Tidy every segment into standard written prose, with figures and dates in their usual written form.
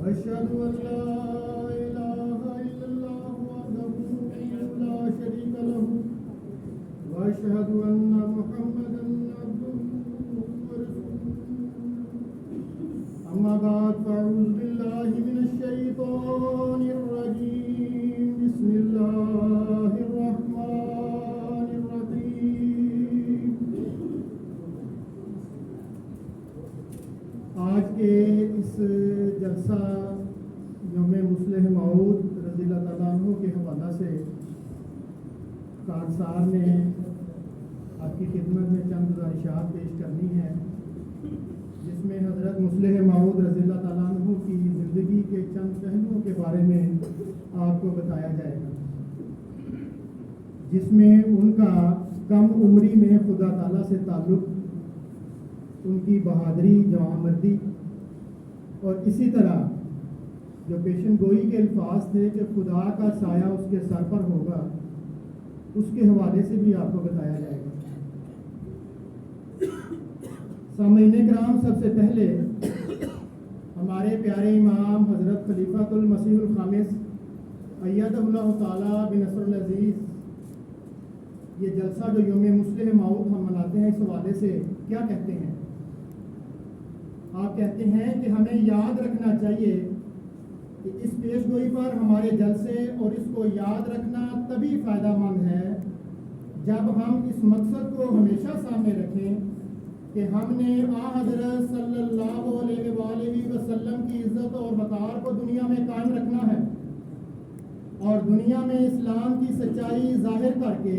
أشهد أن لا إله إلا الله وحده لا شريك له وأشهد أن محمدا عبده ورسوله أما بعد فأعوذ بالله من الشيطان الرجيم بسم الله الرحمن الرحيم. آج کے اس جلسہ یوم مسلح موعود رضی اللہ تعالیٰ عنہ کے حوالہ سے کارسار نے آپ کی خدمت میں چند گزارشات پیش کرنی ہے، جس میں حضرت مسلح موعود رضی اللہ تعالیٰ عنہ کی زندگی کے چند پہلوؤں کے بارے میں آپ کو بتایا جائے گا، جس میں ان کا کم عمری میں خدا تعالیٰ سے تعلق، ان کی بہادری، جوانمردی، اور اسی طرح جو پیشن گوئی کے الفاظ تھے کہ خدا کا سایہ اس کے سر پر ہوگا، اس کے حوالے سے بھی آپ کو بتایا جائے گا۔ سامعین کرام، سب سے پہلے ہمارے پیارے امام حضرت خلیفۃ المسیح الخامس ایدہ اللہ تعالیٰ بنصر العزیز یہ جلسہ جو یوم مسلح موعود ہم مناتے ہیں، اس حوالے سے کیا کہتے ہیں؟ آپ کہتے ہیں کہ ہمیں یاد رکھنا چاہیے کہ اس پیش گوئی پر ہمارے جلسے اور اس کو یاد رکھنا تبھی فائدہ مند ہے جب ہم اس مقصد کو ہمیشہ سامنے رکھیں کہ ہم نے حضرت صلی اللہ علیہ وآلہ وسلم کی عزت اور وقار کو دنیا میں قائم رکھنا ہے، اور دنیا میں اسلام کی سچائی ظاہر کر کے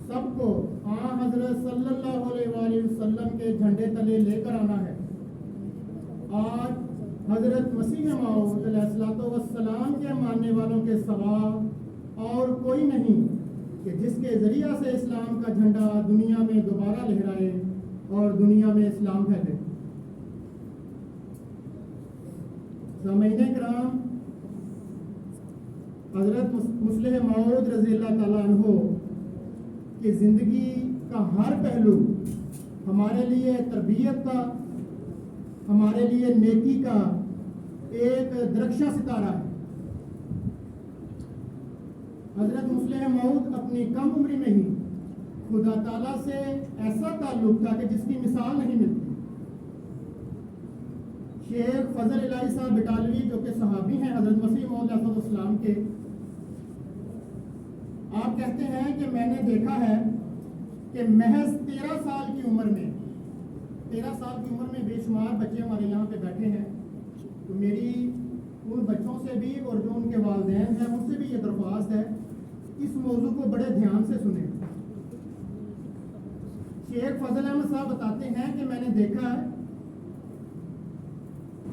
سب کو حضرت صلی اللہ علیہ وآلہ وسلم کے جھنڈے تلے لے کر آنا ہے۔ آج حضرت مسیح موعود علیہ الصلوۃ والسلام کے ماننے والوں کے سوا اور کوئی نہیں کہ جس کے ذریعہ سے اسلام کا جھنڈا دنیا میں دوبارہ لہرائے اور دنیا میں اسلام پھیلے۔ سامعین کرام، حضرت مسلح موعود رضی اللہ تعالیٰ عنہ کی زندگی کا ہر پہلو ہمارے لیے تربیت کا، ہمارے لیے نیکی کا ایک درخشاں ستارہ ہے۔ حضرت مسلح موعود اپنی کم عمری میں ہی خدا تعالیٰ سے ایسا تعلق تھا کہ جس کی مثال نہیں ملتی۔ شیخ فضل الہی صاحب بٹالوی جو کہ صحابی ہیں حضرت مسیح موعود علیہ السلام کے، آپ کہتے ہیں کہ میں نے دیکھا ہے کہ محض 13 سال کی عمر میں بے شمار بچے ہمارے یہاں پہ بیٹھے ہیں، تو میری ان بچوں سے بھی اور جو ان کے والدین ہیں ان سے بھی یہ درخواست ہے اس موضوع کو بڑے دھیان سے سنیں۔ شیخ فضل احمد صاحب بتاتے ہیں کہ میں نے دیکھا ہے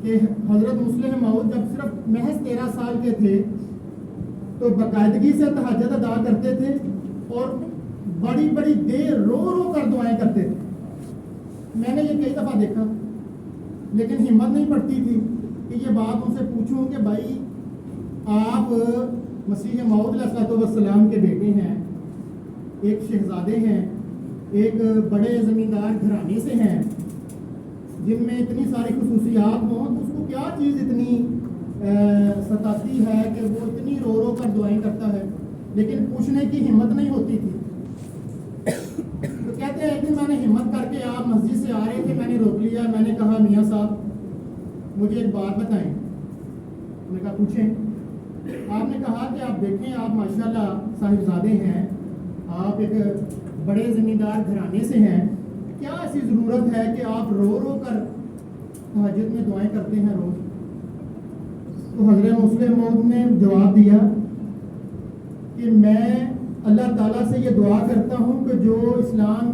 کہ حضرت مسلح موعود جب صرف محض 13 سال کے تھے تو باقاعدگی سے تہجد ادا کرتے تھے اور بڑی بڑی دیر رو رو کر دعائیں کرتے تھے۔ میں نے یہ کئی دفعہ دیکھا، لیکن ہمت نہیں پڑتی تھی کہ یہ بات ان سے پوچھوں کہ بھائی آپ مسیح موعود علیہ السلام کے بیٹے ہیں، ایک شہزادے ہیں، ایک بڑے زمیندار گھرانے سے ہیں جن میں اتنی ساری خصوصیات ہوں، تو اس کو کیا چیز اتنی ستاتی ہے کہ وہ اتنی رو رو کر دعائیں کرتا ہے، لیکن پوچھنے کی ہمت نہیں ہوتی تھی۔ تو کہتے ہیں ایک دن میں نے ہمت کر کے، آپ مسجد سے آ رہے تھے، میں نے روک لیا، میں نے کہا میاں صاحب مجھے ایک بات بتائیں۔ انہوں نے کہا پوچھیں۔ آپ نے کہا کہ آپ دیکھیں، آپ ماشاءاللہ صاحبزادے ہیں، آپ ایک بڑے زمیندار گھرانے سے ہیں، کیا ایسی ضرورت ہے کہ آپ رو رو کر تہجد میں دعائیں کرتے ہیں روز؟ تو حضرت مسلح موعود نے جواب دیا کہ میں اللہ تعالیٰ سے یہ دعا کرتا ہوں کہ جو اسلام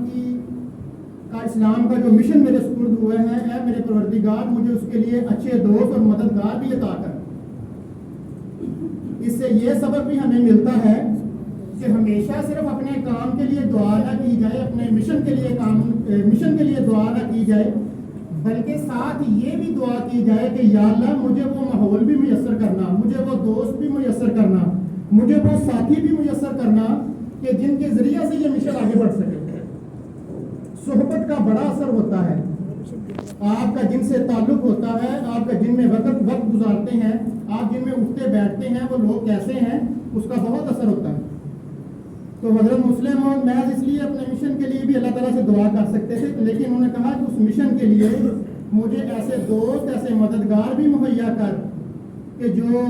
کا جو مشن میرے سپرد ہوئے ہیں، اے میرے پروردگار مجھے اس کے لیے اچھے دوست اور مددگار بھی عطا کر۔ اس سے یہ سبق بھی ہمیں ملتا ہے کہ ہمیشہ صرف اپنے کام کے لیے دعا نہ کی جائے، اپنے مشن کے لیے دعا نہ کی جائے، بلکہ ساتھ یہ بھی دعا کی جائے کہ یا اللہ مجھے وہ ماحول بھی میسر کرنا، مجھے وہ دوست بھی میسر کرنا، مجھے وہ ساتھی بھی میسر کرنا کہ جن کے ذریعے سے یہ مشن آگے بڑھ سکے۔ صحبت کا بڑا اثر ہوتا ہے، آپ کا جن سے تعلق ہوتا ہے، آپ کا جن میں وقت گزارتے ہیں, آپ جن میں اٹھتے بیٹھتے ہیں, وہ لوگ کیسے ہیں, اس کا بہت اثر ہوتا ہے. تو حضرت مسلم موعود محض اس لیے اپنے مشن کے لیے بھی اللہ تعالیٰ سے دعا کر سکتے تھے, لیکن انہوں نے کہا کہ اس مشن کے لیے مجھے ایسے دوست, ایسے مددگار بھی مہیا کر کہ جو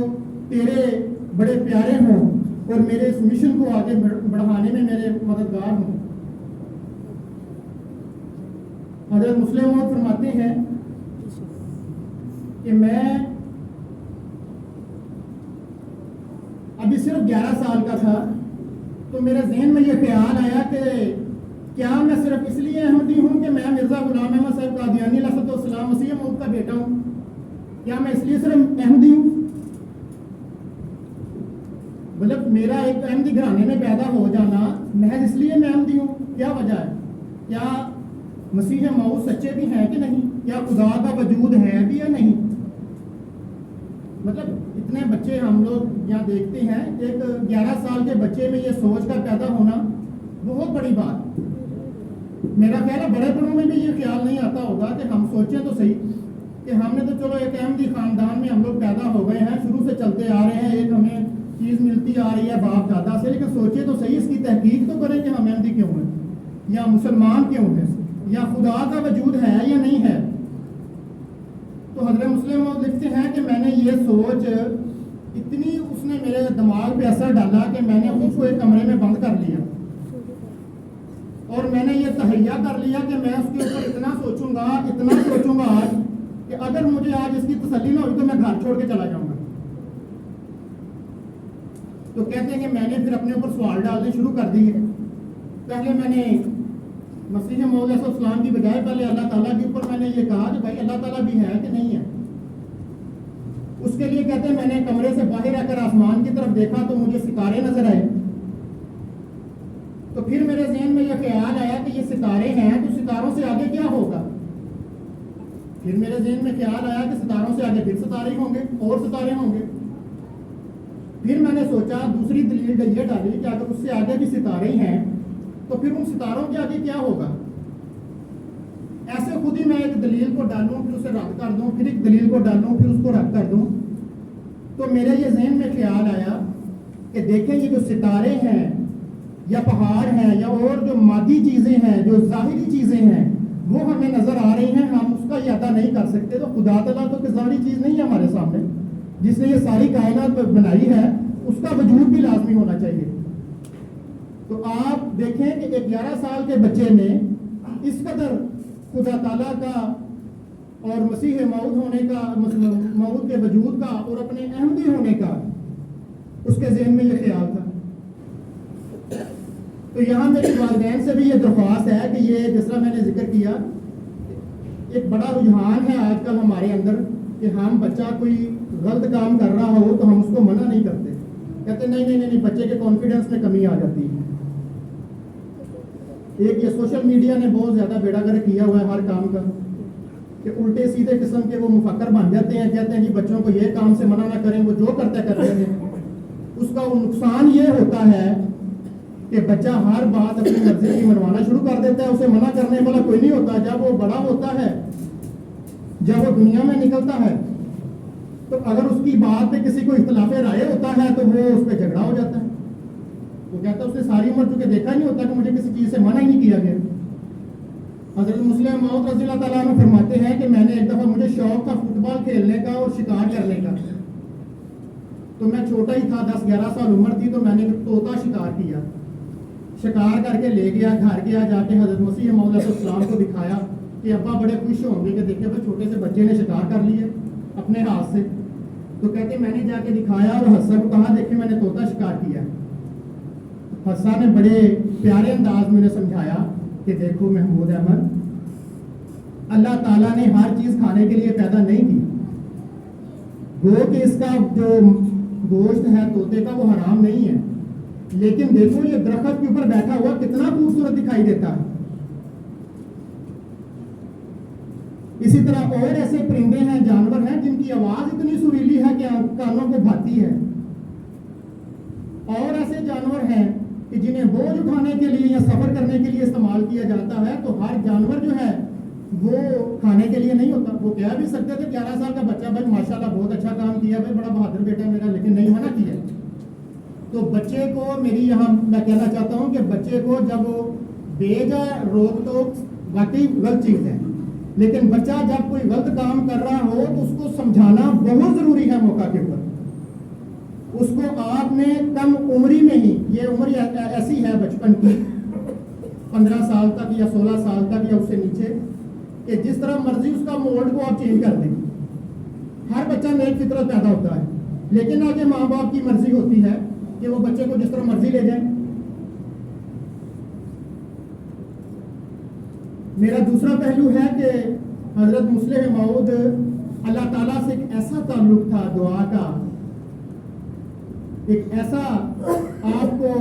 تیرے بڑے پیارے ہوں اور میرے اس مشن کو آگے بڑھانے میں میرے مددگار ہوں. حضرت مسلم موعود فرماتے ہیں کہ میں ابھی صرف 11 سال کا تھا, تو میرے ذہن میں یہ خیال آیا کہ کیا میں صرف اس لیے احمدی ہوں کہ میں مرزا غلام احمد صاحب قادیانی علیہ السلام مسیح موعود کا بیٹا ہوں؟ کیا میں اس لیے صرف احمدی ہوں؟ مطلب میرا ایک احمدی گھرانے میں پیدا ہو جانا محض اس لیے میں احمدی ہوں؟ کیا وجہ ہے؟ کیا مسیح موعود سچے بھی ہیں کہ نہیں؟ کیا خدا کا وجود ہے بھی یا نہیں؟ مطلب اتنے بچے ہم لوگ یہاں دیکھتے ہیں, ایک 11 سال کے بچے میں یہ سوچ کا پیدا ہونا بہت بڑی بات. میرا خیال ہے بڑے بڑوں میں بھی یہ خیال نہیں آتا ہوگا کہ ہم سوچیں تو صحیح کہ ہم نے تو چلو ایک احمدی خاندان میں ہم لوگ پیدا ہو گئے ہیں, شروع سے چلتے آ رہے ہیں, ایک ہمیں چیز ملتی آ رہی ہے باپ دادا سے, لیکن سوچے تو صحیح, اس کی تحقیق تو کریں کہ ہم احمدی کیوں ہیں, یا مسلمان کیوں ہیں, یا خدا کا وجود ہے یا نہیں ہے. تو حضرت مسلم موعود لکھتے ہیں کہ میں نے یہ سوچ اتنی اس نے میرے دماغ پہ اثر ڈالا کہ میں نے اس کو ایک کمرے میں بند کر لیا, اور میں نے یہ تہیہ کر لیا کہ میں اس کے اوپر اتنا سوچوں گا آج کہ اگر مجھے آج اس کی تسلی نہ ہوئی تو میں گھر چھوڑ کے چلا جاؤں گا. تو کہتے ہیں کہ میں نے پھر اپنے اوپر سوال ڈالنے شروع کر دیے. پہلے میں نے مسیح موعود علیہ السلام کی بجائے پہلے اللہ تعالیٰ کے اوپر میں نے یہ کہا کہ بھائی اللہ تعالیٰ بھی ہے کہ نہیں ہے. اس کے لیے کہتے ہیں میں نے کمرے سے باہر آ کر آسمان کی طرف دیکھا تو مجھے ستارے نظر آئے. تو پھر میرے ذہن میں یہ خیال آیا کہ یہ ستارے ہیں تو ستاروں سے آگے کیا ہوگا. پھر میرے ذہن میں خیال آیا کہ ستاروں سے آگے پھر ستارے ہوں گے اور ستارے ہوں گے. پھر میں نے سوچا دوسری دلیل یہ ڈالی کہ اگر اس سے آگے بھی ستارے ہیں تو پھر ان ستاروں کے آگے کیا ہوگا. ایسے خود ہی میں ایک دلیل کو ڈالوں پھر اسے رد کر دوں, پھر ایک دلیل کو ڈالوں پھر اس کو رد کر دوں. تو میرے یہ ذہن میں خیال آیا کہ دیکھیں یہ جو ستارے ہیں یا پہاڑ ہیں یا اور جو مادی چیزیں ہیں, جو ظاہری چیزیں ہیں, وہ ہمیں نظر آ رہی ہیں, ہم اس کا احاطہ نہیں کر سکتے. تو خدا تعالیٰ تو ظاہری چیز نہیں ہے ہمارے سامنے, جس نے یہ ساری کائنات بنائی ہے اس کا وجود بھی لازمی ہونا چاہیے. تو آپ دیکھیں کہ ایک 11 سال کے بچے نے اس قدر خدا تعالیٰ کا اور مسیح موعود ہونے کا, موعود کے وجود کا اور اپنے احمدی ہونے کا اس کے ذہن میں یہ خیال تھا. تو یہاں میرے والدین سے بھی یہ درخواست ہے کہ یہ جس طرح میں نے ذکر کیا, ایک بڑا رجحان ہے آج کل ہمارے اندر کہ ہم بچہ کوئی غلط کام کر رہا ہو تو ہم اس کو منع نہیں کرتے, کہتے نہیں بچے کے کانفیڈنس میں کمی آ جاتی ہے. ایک یہ سوشل میڈیا نے بہت زیادہ بیڑا گرک کیا ہوا ہے ہر کام کا کہ الٹے سیدھے قسم کے وہ مفکر بن جاتے ہیں, کہتے ہیں کہ بچوں کو یہ کام سے منع نہ کریں, وہ جو کرتے ہیں. اس کا وہ نقصان یہ ہوتا ہے کہ بچہ ہر بات اپنی مرضی کی منوانا شروع کر دیتا ہے, اسے منع کرنے والا کوئی نہیں ہوتا. جب وہ بڑا ہوتا ہے, جب وہ دنیا میں نکلتا ہے, تو اگر اس کی بات پہ کسی کو اختلاف رائے ہوتا ہے تو وہ اس پہ جھگڑا ہو جاتا ہے. وہ کہتا ہے اس نے ساری عمر چونکہ دیکھا نہیں ہوتا کہ مجھے کسی چیز سے منع ہی نہیں کیا گیا. حضرت مسلم موعود رضی اللہ تعالیٰ عنہ فرماتے ہیں کہ میں نے ایک دفعہ مجھے شوق تھا فٹ بال کھیلنے کا اور شکار کرنے کا. تو میں چھوٹا ہی تھا, 10-11 سال عمر تھی, تو میں نے طوطا شکار کیا. شکار کر کے لے گیا, گھر گیا, جا کے حضرت مسیح موعود علیہ السلام کو دکھایا کہ ابا بڑے خوش ہوں گے کہ دیکھیں بھائی چھوٹے سے بچے نے شکار کر لیے اپنے ہاتھ سے. تو کہتے میں نے جا کے دکھایا اور حسن کو کہا دیکھیں میں نے طوطا شکار کیا. حسن نے بڑے پیارے انداز میں نے سمجھایا کہ دیکھو محمود احمد, اللہ تعالیٰ نے ہر چیز کھانے کے لیے پیدا نہیں کی. گو کہ اس کا جو گوشت ہے طوطے کا وہ حرام نہیں ہے, لیکن دیکھو یہ درخت کے اوپر بیٹھا ہوا کتنا خوبصورت دکھائی دیتا ہے. اسی طرح اور ایسے پرندے ہیں, جانور ہیں جن کی آواز اتنی سریلی ہے کہ کانوں کو بھاتی ہے. اور ایسے جانور ہیں کہ جنہیں بوجھ اٹھانے کے لیے یا سفر کرنے کے لیے استعمال کیا جاتا ہے. تو ہر جانور جو ہے وہ کھانے کے لیے نہیں ہوتا. وہ کہہ بھی سکتے تھے 11 سال کا بچہ بھائی ماشاءاللہ بہت اچھا کام کیا بھائی بڑا بہادر بیٹا میرا, لیکن نہیں منع کیا. تو بچے کو میری یہاں میں کہنا چاہتا ہوں کہ بچے کو جب بیجا روک ٹوک واقعی غلط چیز ہے, لیکن بچہ جب کوئی غلط کام کر رہا ہو تو اس کو سمجھانا بہت ضروری ہے موقع کے اوپر. اس کو آپ نے کم عمری میں ہی, یہ عمر ایسی ہے بچپن کی 15 سال تک یا 16 سال تک یا اس سے نیچے, کہ جس طرح مرضی اس کا مولڈ کو آپ چینج کر دیں. ہر بچہ نیک فطرت پیدا ہوتا ہے, لیکن آگے ماں باپ کی مرضی ہوتی ہے کہ وہ بچے کو جس طرح مرضی لے جائیں. میرا دوسرا پہلو ہے کہ حضرت مصلح موعود اللہ تعالیٰ سے ایک ایسا تعلق تھا دعا کا, ایک ایسا آپ کو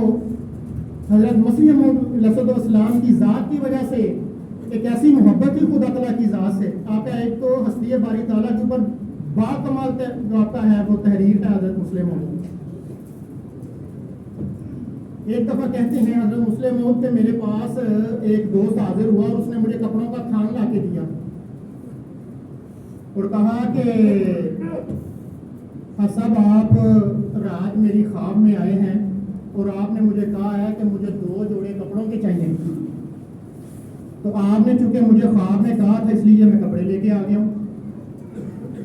حضرت مسیح موعود علیہ السلام کی ذات کی وجہ سے ایک ایسی محبت تھی خدا تعالیٰ کی ذات سے. آپ کا ایک تو ہستی باری تعالیٰ کے اوپر با کمال جو آپ کا ہے وہ تحریر ہے حضرت مصلح موعود. ایک دفعہ کہتے ہیں حضرت مصلح موعود کے میرے پاس ایک دوست حاضر ہوا اور اس نے مجھے کپڑوں کا تھان لا کے دیا اور کہا کہ صاحب آپ رات میری خواب میں آئے ہیں اور آپ نے مجھے کہا ہے کہ مجھے 2 جوڑے کپڑوں کے چاہیے. تو آپ نے چونکہ مجھے خواب میں کہا تھا اس لیے میں کپڑے لے کے آ گیا ہوں.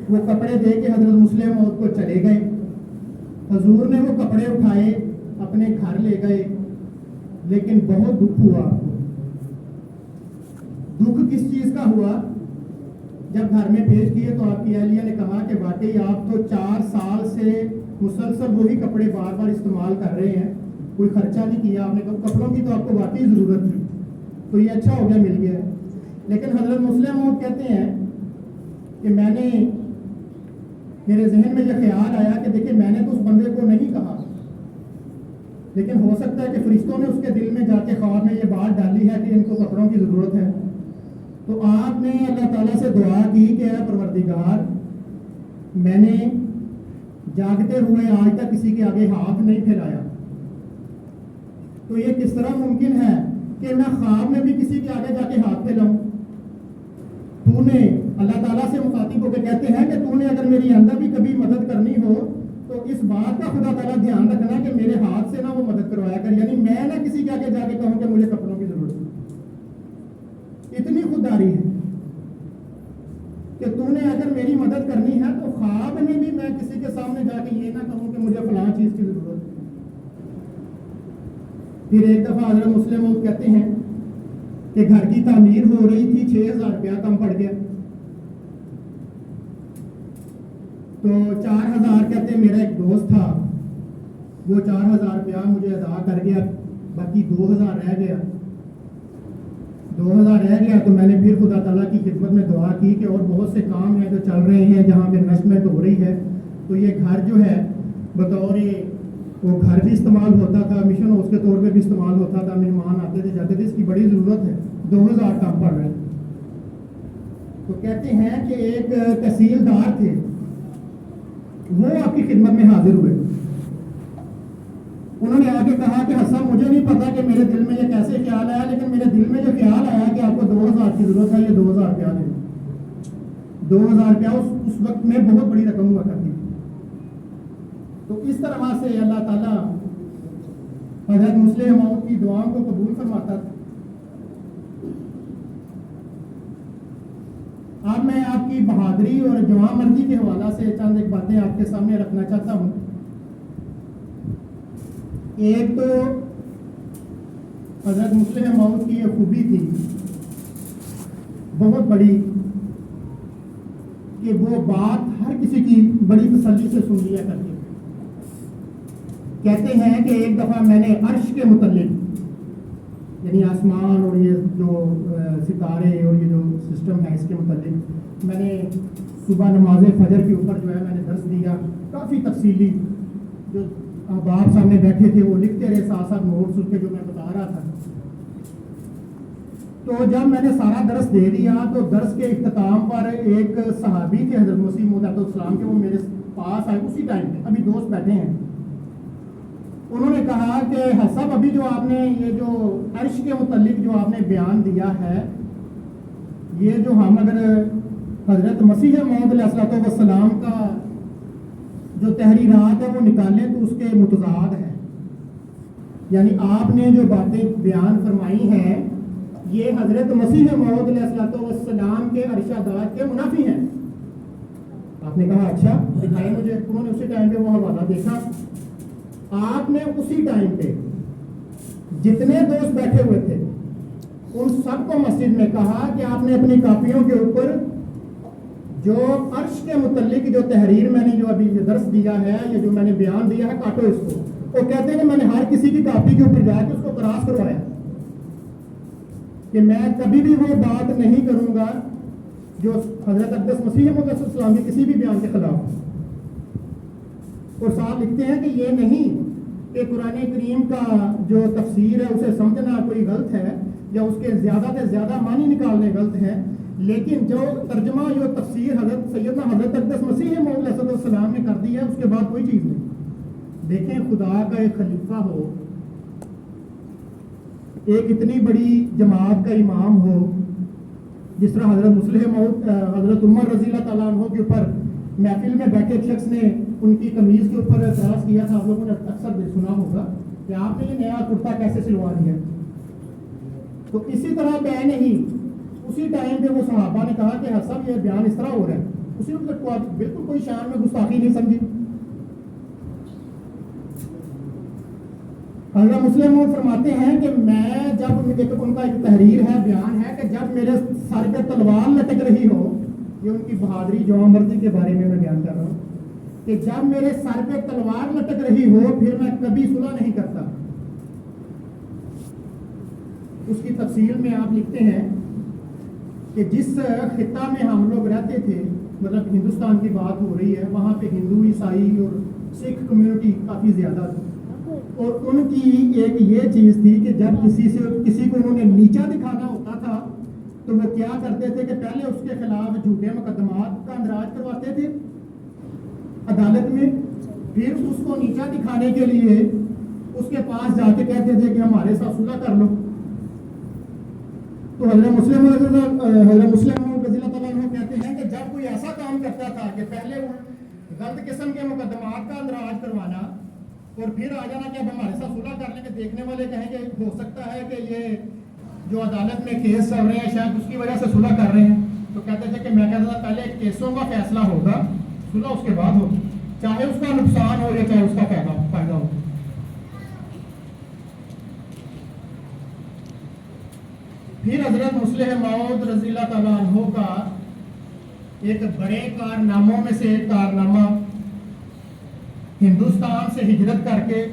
وہ کپڑے دے کے حضرت مصلح موعود کو چلے گئے. حضور نے وہ کپڑے اٹھائے اپنے گھر لے گئے, لیکن بہت دکھ ہوا آپ کو. دکھ کس چیز کا ہوا؟ جب گھر میں پیش کیے تو آپ کی اہلیہ نے کہا کہ واقعی آپ تو 4 سال سے مسلسل وہی کپڑے بار بار استعمال کر رہے ہیں, کوئی خرچہ نہیں کیا آپ نے, کپڑوں کی تو آپ کو واقعی ضرورت تھی, تو یہ اچھا ہو گیا مل گیا. لیکن حضرت مصلح موعود کہتے ہیں کہ میرے ذہن میں یہ خیال آیا کہ دیکھیں میں نے تو اس بندے کو نہیں کہا, لیکن ہو سکتا ہے کہ فرشتوں نے اس کے دل میں جا کے خواب میں یہ بات ڈالی ہے کہ ان کو کپڑوں کی ضرورت ہے. تو آپ نے اللہ تعالیٰ سے دعا کی کہ اے پروردگار, میں نے جاگتے ہوئے آج تک کسی کے آگے ہاتھ نہیں پھیلایا, تو یہ کس طرح ممکن ہے کہ میں خواب میں بھی کسی کے آگے جا کے ہاتھ پھیلاؤں؟ تو نے اللہ تعالیٰ سے مخاطب ہو کے کہتے ہیں کہ تو نے اگر میری اندر بھی کبھی مدد کرنی ہو تو اس بات کا خدا تعالیٰ دھیان رکھنا کہ میرے ہاتھ سے نہ وہ مدد کروایا کر, یعنی میں نہ کسی کے آگے جا کے کہوں کہ مجھے کپڑوں کی ضرورت ہے. اتنی خودداری ہے کہ تو نے اگر میری مدد کرنی ہے تو خواب میں بھی میں کسی کے سامنے جا کے یہ نہ کہوں کہ مجھے فلاں چیز کی ضرورت ہے. پھر ایک دفعہ حضرت مصلح موعود کہتے ہیں کہ گھر کی تعمیر ہو رہی تھی, 6,000 روپیہ کم پڑ گیا, تو 4,000 کہتے ہیں میرا ایک دوست تھا وہ 4,000 روپیہ مجھے ادا کر گیا, باقی 2,000 رہ گیا. 2,000 رہ گیا تو میں نے پھر خدا تعالیٰ کی خدمت میں دعا کی کہ اور بہت سے کام ہیں جو چل رہے ہیں جہاں پہ نشمت ہو رہی ہے, تو یہ گھر جو ہے بطور وہ گھر بھی استعمال ہوتا تھا, مشن ہاؤس کے طور پہ بھی استعمال ہوتا تھا, مہمان آتے تھے جاتے تھے, اس کی بڑی ضرورت ہے, 2,000 کم پڑ رہا ہے. تو کہتے ہیں کہ ایک تحصیلدار تھے, وہ آپ کی خدمت میں حاضر ہوئے. انہوں نے آ کے کہا کہ حسن مجھے نہیں پتا کہ میرے دل میں یہ کیسے خیال آیا, لیکن میرے دل میں جو خیال آیا کہ آپ کو 2,000 کی ضرورت ہے, یہ 2,000 روپیہ دیں. 2,000 روپیہ اس وقت میں بہت بڑی رقم ہوا کرتی تھی. تو اس طرح سے اللہ تعالیٰ حضرت مصلح موعود کی دعاؤں کو قبول فرماتا تھا. اب میں آپ کی بہادری اور جوان مردی کے حوالہ سے چند ایک باتیں آپ کے سامنے رکھنا چاہتا ہوں. ایک تو حضرت مصلح موعود کی یہ خوبی تھی بہت بڑی کہ وہ بات ہر کسی کی بڑی تسلی سے سن لیا کرتے. کہتے ہیں کہ ایک دفعہ میں نے عرش کے متعلق یعنی آسمان اور یہ جو ستارے اور یہ جو سسٹم ہے اس کے متعلق میں نے صبح نماز فجر کے اوپر جو ہے میں نے درس دیا, کافی تفصیلی, جو احباب سامنے بیٹھے تھے وہ لکھتے رہے ساتھ ساتھ نوٹس اس کے جو میں بتا رہا تھا. تو جب میں نے سارا درس دے دیا تو درس کے اختتام پر ایک صحابی تھے حضرت مسیح موعود علیہ السلام کے, وہ میرے پاس آئے اسی ٹائم پہ, ابھی دوست بیٹھے ہیں. انہوں نے کہا کہ حسب ابھی جو آپ نے یہ جو عرش کے متعلق جو آپ نے بیان دیا ہے, یہ جو ہم اگر حضرت مسیح موعود علیہ السلام کا جو تحریرات ہیں وہ نکالیں تو اس کے متضاد ہیں، یعنی آپ نے جو باتیں بیان فرمائی ہیں یہ حضرت مسیح موعود علیہ السلام کے ارشادات کے منافی ہیں۔ آپ نے کہا اچھا دکھائیں مجھے، انہوں نے اسی ٹائم پہ وہ حوالہ دیکھا، آپ نے اسی ٹائم پہ جتنے دوست بیٹھے ہوئے تھے ان سب کو مسجد میں کہا کہ آپ نے اپنی کاپیوں کے اوپر جو عرش کے متعلق جو تحریر میں نے جو ابھی یہ درس دیا ہے یا جو میں نے بیان دیا ہے کاٹو اس کو۔ وہ کہتے ہیں کہ میں نے ہر کسی کی کاپی کے اوپر جا کے اس کو کراس کروایا کہ میں کبھی بھی وہ بات نہیں کروں گا جو حضرت اقدس مسیح موعود علیہ السلام کے کسی بھی بیان کے خلاف۔ اور ساتھ لکھتے ہیں کہ یہ نہیں کہ قرآن کریم کا جو تفسیر ہے اسے سمجھنا کوئی غلط ہے یا اس کے زیادہ سے زیادہ معنی نکالنے غلط ہیں، لیکن جو ترجمہ جو تفسیر حضرت سیدنا حضرت اقدس مسیح موعود علیہ السلام نے کر دی ہے اس کے بعد کوئی چیز نہیں۔ دیکھیں خدا کا ایک خلیفہ ہو، ایک اتنی بڑی جماعت کا امام ہو، جس طرح حضرت مسلم موعود حضرت عمر رضی اللہ تعالیٰ عنہ کے اوپر محفل میں بیٹھے ایک شخص نے ان کی قمیض کے اوپر اعتراض کیا تھا، آپ لوگوں نے اکثر سنا ہوگا کہ آپ نے یہ نیا کرتا کیسے سلوا لیا۔ تو اسی طرح بیان نہیں، اسی ٹائم پہ وہ صحابہ نے کہا کہ سب یہ بیان اس طرح ہو رہا ہے، اسی وقت بالکل کوئی شان میں گستاخی نہیں سمجھی۔ حضرت مسلم موعود فرماتے ہیں کہ میں جب ان کا ایک تحریر ہے بیان ہے کہ جب میرے سر پہ تلوار لٹک رہی ہو، یہ ان کی بہادری جوان مردی کے بارے میں بیان کر رہا ہوں، کہ جب میرے سر پہ تلوار لٹک رہی ہو پھر میں کبھی صلح نہیں کرتا۔ اس کی تفصیل میں آپ لکھتے ہیں کہ جس خطہ میں ہم لوگ رہتے تھے، مطلب ہندوستان کی بات ہو رہی ہے، وہاں پہ ہندو عیسائی اور سکھ کمیونٹی کافی زیادہ تھی، اور ان کی ایک یہ چیز تھی کہ جب کسی کو انہوں نے نیچا دکھانا ہوتا تھا تو وہ کیا کرتے تھے کہ پہلے اس کے خلاف جھوٹے مقدمات کا اندراج کرواتے تھے عدالت میں، پھر اس کو نیچا دکھانے کے لیے اس کے پاس جا کے کہتے تھے کہ ہمارے ساتھ صلح کر لو۔ تو حضرت مسلم رضی اللہ تعالیٰ عنہ کہتے ہیں کہ جب کوئی ایسا کام کرتا تھا کہ پہلے غلط قسم کے مقدمات کا اندراج کروانا اور پھر آ جانا کہ اب ہمارے ساتھ صلح کر لیں، کہ دیکھنے والے کہیں کہ ہو سکتا ہے کہ یہ جو عدالت میں کیس چل رہے ہیں شاید اس کی وجہ سے صلح کر رہے ہیں، تو کہتے تھے کہ میں کہتا تھا پہلے کیسوں کا فیصلہ ہوگا، صلح اس کے بعد ہوگی، چاہے اس کا نقصان ہو یا چاہے اس کا فائدہ ہو۔ پھر حضرت مسلم موعود رضی اللہ تعالیٰ عنہ کا ایک بڑے کارناموں میں سے ایک کارنامہ، ہندوستان سے ہجرت کر کے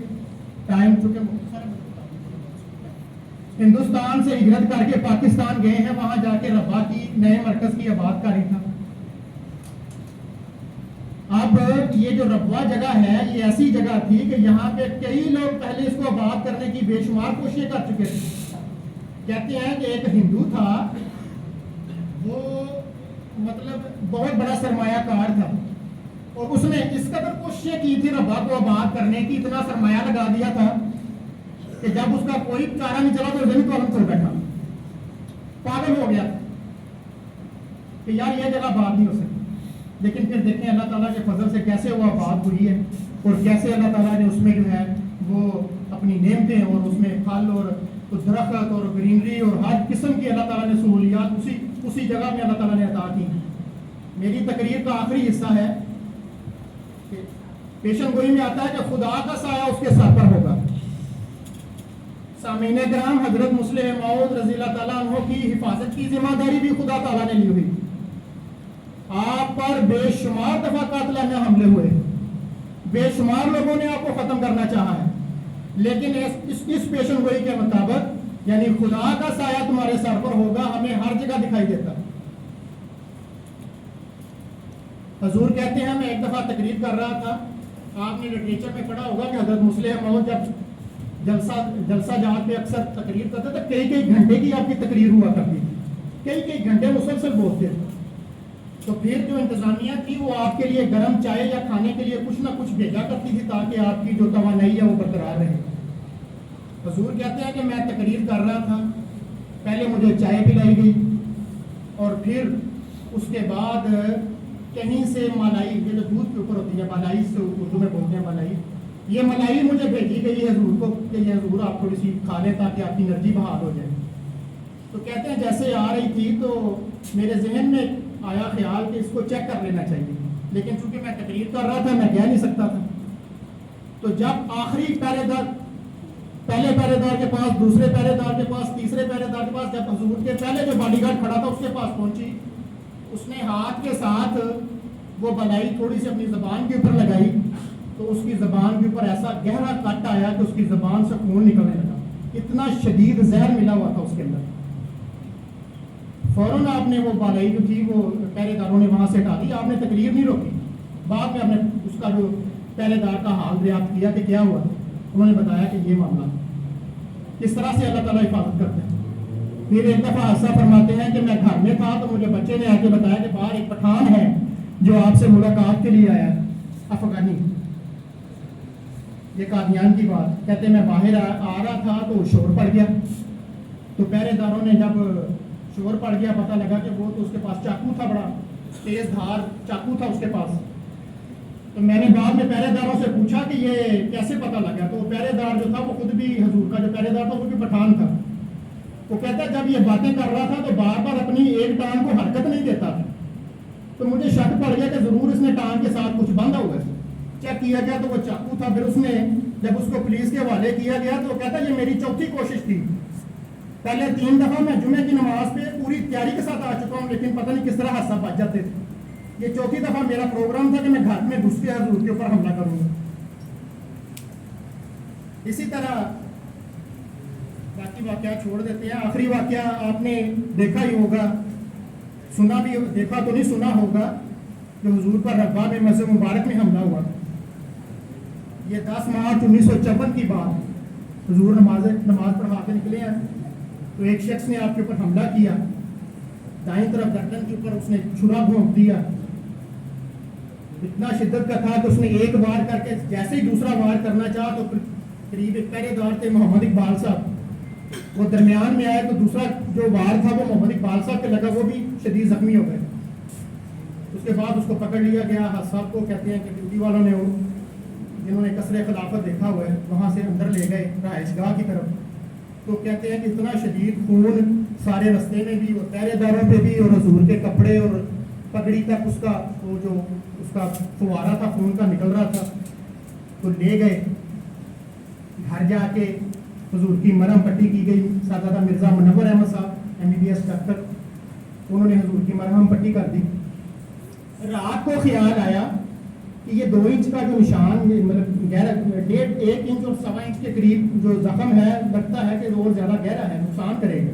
ہندوستان سے ہجرت کر کے پاکستان گئے ہیں، وہاں جا کے ربا کی نئے مرکز کی آباد کاری تھا۔ اب یہ جو ربوہ جگہ ہے یہ ایسی جگہ تھی کہ یہاں پہ کئی لوگ پہلے اس کو آباد کرنے کی بے شمار کوششیں کر چکے تھے۔ کہتے ہیں کہ ایک ہندو تھا، وہ مطلب بہت بڑا سرمایہ کار تھا، اور اس نے اس قدر کوششیں کی تھی ربا کو آباد کرنے کی، اتنا سرمایہ لگا دیا تھا کہ جب اس کا کوئی چارہ نہیں چلا تو زمین کالم چھوڑ بیٹھا، پاگل ہو گیا کہ یار یہ جگہ آباد نہیں ہو سکتی۔ لیکن پھر دیکھیں اللہ تعالیٰ کے فضل سے کیسے وہ آباد ہوئی ہے، اور کیسے اللہ تعالیٰ نے اس میں جو ہے وہ اپنی نعمتیں اور اس میں پھل اور درخت اور گرینری اور ہر قسم کی اللہ تعالیٰ نے سہولیات اسی جگہ میں اللہ تعالیٰ نے عطا کی۔ میری تقریر کا آخری حصہ ہے کہ پیشن گوئی میں آتا ہے کہ خدا کا سایہ اس کے سر پر ہوگا۔ سامعین کرام، حضرت مسلم موعود رضی اللہ تعالیٰ عنہ کی حفاظت کی ذمہ داری بھی خدا تعالیٰ نے لی ہوئی۔ آپ پر بے شمار دفعہ قاتلانہ حملے ہوئے، بے شمار لوگوں نے آپ کو ختم کرنا چاہا ہے، لیکن اس پیشن گوئی کے مطابق یعنی خدا کا سایہ تمہارے سر پر ہوگا، ہمیں ہر جگہ دکھائی دیتا۔ حضور کہتے ہیں میں ایک دفعہ تقریر کر رہا تھا، آپ نے لٹریچر میں پڑھا ہوگا کہ حضرت مسلم موعود جب جلسہ جہاں پہ اکثر تقریر کرتے تو کئی گھنٹے کی آپ کی تقریر ہوا کرتی تھی، کئی گھنٹے مسلسل بولتے تھے۔ تو پھر جو انتظامیہ تھی وہ آپ کے لیے گرم چائے یا کھانے کے لیے کچھ نہ کچھ بھیجا کرتی تھی تاکہ آپ کی جو توانائی ہے وہ برقرار رہے۔ حضور کہتے ہیں کہ میں تقریر کر رہا تھا، پہلے مجھے چائے پلائی گئی اور پھر اس کے بعد کہیں سے ملائی، یہ جو دودھ کے اوپر ہوتی ہے ملائی سے اردو میں بولتے ہیں ملائی. یہ ملائی مجھے بھیجی گئی ہے حضور کو کہ یہ حضور آپ تھوڑی سی کھا لیں تاکہ آپ کی انرجی بحال ہو جائے. تو کہتے ہیں جیسے آ رہی تھی تو میرے ذہن میں آیا خیال کہ اس کو چیک کر لینا چاہیے, لیکن چونکہ میں تقریر کر رہا تھا میں کہہ نہیں سکتا تھا. تو جب آخری پہلے پہرے دار کے پاس, دوسرے پہرے دار کے پاس, تیسرے پہرے دار کے پاس, جب حضور کے پہلے جو باڈی گارڈ کھڑا تھا اس کے پاس پہنچی, اس نے ہاتھ کے ساتھ وہ بلائی تھوڑی سی اپنی زبان کے اوپر لگائی تو اس کی زبان کے اوپر ایسا گہرا کٹ آیا کہ اس کی زبان سے خون نکلنے لگا. اتنا شدید زہر ملا ہوا تھا اس کے اندر. فوراً آپ نے وہ بالائی جو تھی وہ پہرے داروں نے وہاں سے ہٹا دی. آپ نے تقریر نہیں روکی. بعد میں آپ نے اس کا جو پہرے دار کا حال دریافت کیا کہ کیا ہوا. انہوں نے بتایا کہ یہ معاملہ کس طرح سے اللہ تعالیٰ حفاظت کرتے ہیں. پھر ایک دفعہ حادثہ فرماتے ہیں کہ میں گھر میں تھا تو مجھے بچے نے آ کے بتایا کہ باہر ایک پٹھان ہے جو آپ سے ملاقات کے لیے آیا, افغانی. یہ قادیان کی بات. کہتے میں باہر آ رہا تھا تو شور پڑ گیا. تو پہرے داروں نے جب شور پڑ گیا پتہ لگا کہ وہ تو اس کے پاس چاقو تھا, بڑا تیز دھار چاقو تھا اس کے پاس. تو میں نے بعد میں پہرے داروں سے پوچھا کہ یہ کیسے پتہ لگا. تو پہرے دار جو تھا وہ خود بھی حضور کا جو پہرے دار تھا وہ بھی پٹھان تھا. وہ کہتا ہے جب یہ باتیں کر رہا تھا تو بار بار اپنی ایک ٹانگ کو حرکت نہیں دیتا تھا. تو مجھے شک پڑ گیا کہ ضرور اس نے ٹانگ کے ساتھ کچھ باندھا ہوا ہے. چیک کیا گیا تو وہ چاقو تھا. پھر اس نے جب اس کو پولیس کے حوالے کیا گیا تو وہ کہتا ہے یہ میری چوتھی کوشش تھی. پہلے 3 دفعہ میں جمعے کی نماز پہ پوری تیاری کے ساتھ آ چکا ہوں لیکن پتہ نہیں کس طرح حادثہ بچ جاتے تھے. یہ چوتھی دفعہ میرا پروگرام تھا کہ میں گھر میں گھس کے حضور کے اوپر حملہ کروں گا. اسی طرح باقی واقعات چھوڑ دیتے ہیں. آخری واقعہ آپ نے دیکھا ہی ہوگا, سنا بھی, دیکھا تو نہیں سنا ہوگا, جو حضور پر ربا میں مسجد مبارک میں حملہ ہوا. یہ 10 مارچ 1954 کی بات. حضور نماز پڑھا کے نکلے ہیں تو ایک شخص نے آپ کے اوپر حملہ کیا. دائیں طرف گردن کے اوپر اس نے چھرا گھونپ دیا. اتنا شدت کا تھا کہ اس نے ایک وار کر کے جیسے ہی دوسرا وار کرنا چاہا تو قریب ایک پہرے دار تھے محمد اقبال صاحب, وہ درمیان میں آئے تو دوسرا جو وار تھا وہ محمد اقبال صاحب کے لگا, وہ بھی شدید زخمی ہو گئے. اس کے بعد اس کو پکڑ لیا گیا. حاج صاحب کو کہتے ہیں کہ ڈیوٹی والوں نے جنہوں نے قصر خلافت دیکھا ہوا ہے وہاں سے اندر لے گئے رہائش گاہ کی طرف. تو کہتے ہیں کہ اتنا شدید خون سارے رستے میں بھی اور پہرے داروں پہ بھی اور حضور کے کپڑے اور پگڑی تک اس کا وہ جو اس کا فوارہ تھا خون کا نکل رہا تھا. تو لے گئے گھر جا کے حضور کی مرہم پٹی کی گئی. صاحبزادہ مرزا منور احمد صاحب MBBS ڈاکٹر, انہوں نے حضور کی مرہم پٹی کر دی. رات کو خیال آیا کہ یہ 2 انچ کا جو نشان مطلب گہرا 1.5 انچ اور 1.25 انچ کے قریب جو زخم ہے لگتا ہے کہ اور زیادہ گہرا ہے, نقصان کرے گا.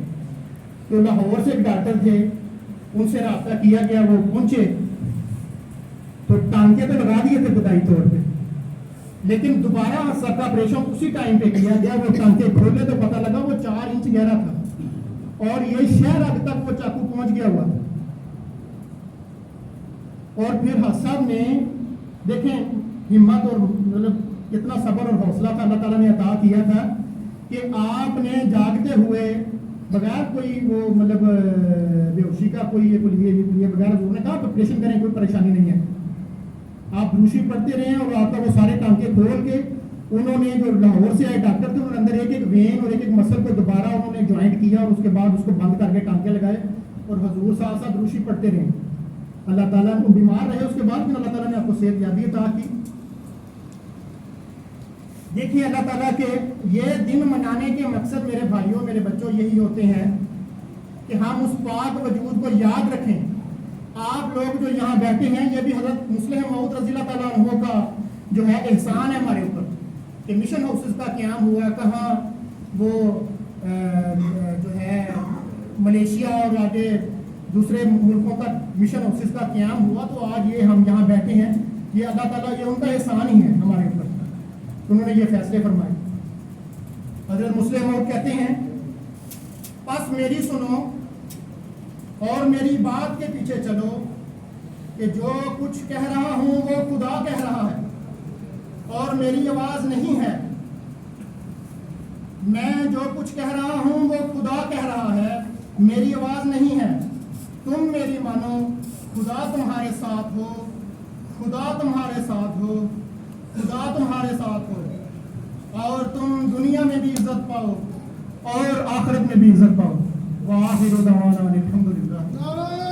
تو لاہور سے ایک ڈاکٹر تھے, ان سے رابطہ کیا گیا. وہ پہنچے تو ٹانکے تو لگا دیے تھے ابتدائی طور پہ, لیکن دوبارہ سر کا آپریشن اسی ٹائم پہ کیا گیا. وہ ٹانکے کھولے تو پتہ لگا وہ 4 انچ گہرا تھا اور یہ شہر اب تک وہ چاقو پہنچ گیا ہوا تھا. اور پھر حاج صاحب نے دیکھیں ہمت اور مطلب کتنا صبر اور حوصلہ تھا اللہ تعالیٰ نے عطا کیا تھا کہ آپ نے جاگتے ہوئے بغیر کوئی وہ مطلب بے ہوشی کا کوئی بغیر حضور نے کہا آپریشن کریں کوئی پریشانی نہیں ہے, آپ دروشی پڑھتے رہے اور آپ کا وہ سارے ٹانکے کھول کے انہوں نے جو لاہور سے آئے ڈاکٹر تھے انہوں نے اندر ایک وین اور ایک مسل کو دوبارہ انہوں نے جوائنٹ کیا اور اس کے بعد اس کو بند کر کے ٹانکے لگائے اور حضور ساتھ ساتھ دروشی پڑھتے رہے. اللہ تعالیٰ نے بیمار رہے اس کے بعد پھر اللہ تعالیٰ نے آپ کو صحت یابی عطا کی. دیکھیے اللہ تعالیٰ کے یہ دن منانے کے مقصد میرے بھائیوں میرے بچوں یہی ہوتے ہیں کہ ہم اس پاک وجود کو یاد رکھیں. آپ لوگ جو یہاں بیٹھے ہیں یہ بھی حضرت مسلم موعود رضی اللہ تعالیٰ عنہ کا جو ہے احسان ہے ہمارے اوپر کہ مشن ہاؤسز کا قیام ہوا. کہاں وہ جو ہے ملیشیا اور آگے دوسرے ملکوں کا مشن ہاؤسز کا قیام ہوا, تو آج یہ ہم یہاں بیٹھے ہیں. یہ اللہ تعالیٰ یہ ان کا احسان ہی ہے ہمارے اوپر, انہوں نے یہ فیصلے فرمائے. حضرت مسلم موعود کہتے ہیں پس میری سنو اور میری بات کے پیچھے چلو کہ جو کچھ کہہ رہا ہوں وہ خدا کہہ رہا ہے اور میری آواز نہیں ہے. میں جو کچھ کہہ رہا ہوں وہ خدا کہہ رہا ہے, میری آواز نہیں ہے. تم میری مانو, خدا تمہارے ساتھ ہو, خدا تمہارے ساتھ ہو، خدا تمہارے ساتھ ہو، اور تم دنیا میں بھی عزت پاؤ اور آخرت میں بھی عزت پاؤ۔ وآخر دعوانا الحمدللہ۔